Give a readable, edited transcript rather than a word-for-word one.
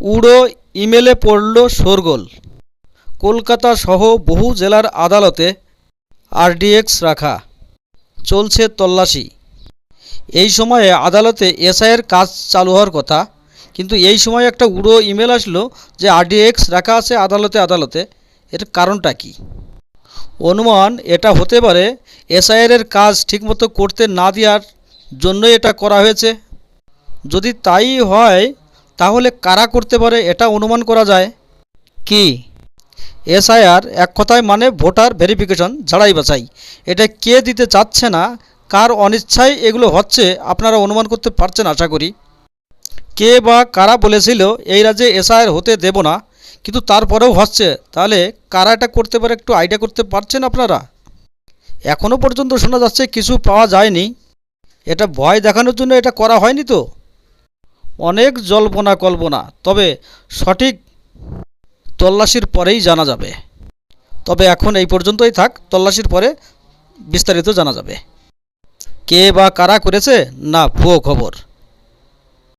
উড়ো ইমেলে পড়ল শোরগোল। কলকাতা সহ বহু জেলার আদালতে আরডিএক্স রাখা, চলছে তল্লাশি। এই সময়ে আদালতে এসআইয়ের কাজ চালু হওয়ার কথা, কিন্তু এই সময় একটা উড়ো ইমেল আসলো যে আরডিএক্স রাখা আছে আদালতে। এর কারণটা কি? অনুমান এটা হতে পারে এসআইয়ের কাজ ঠিকমতো করতে না দেওয়ার জন্যই এটা করা হয়েছে। যদি তাই হয় তাহলে কারা করতে পারে এটা অনুমান করা যায়। কি? এসআইআর এক কথায় মানে ভোটার ভেরিফিকেশন, ঝাড়াই বাছাই। এটা কে দিতে চাচ্ছে না, কার অনিচ্ছায় এগুলো হচ্ছে আপনারা অনুমান করতে পারছেন আশা করি। কে বা কারা বলেছিল এই রাজ্যে এসআইআর হতে দেব না, কিন্তু তারপরেও হচ্ছে? তাহলে কারা এটা করতে পারে একটু আইডিয়া করতে পারছেন আপনারা? এখনও পর্যন্ত শোনা যাচ্ছে কিছু পাওয়া যায়নি। এটা ভয় দেখানোর জন্য এটা করা হয়নি তো? অনেক জল্পনা কল্পনা, তবে সঠিক তল্লাশির পরেই জানা যাবে। তবে এখন এই পর্যন্তই থাক, তল্লাশির পরে বিস্তারিত জানা যাবে কে বা কারা করেছে না ভুয়ো খবর।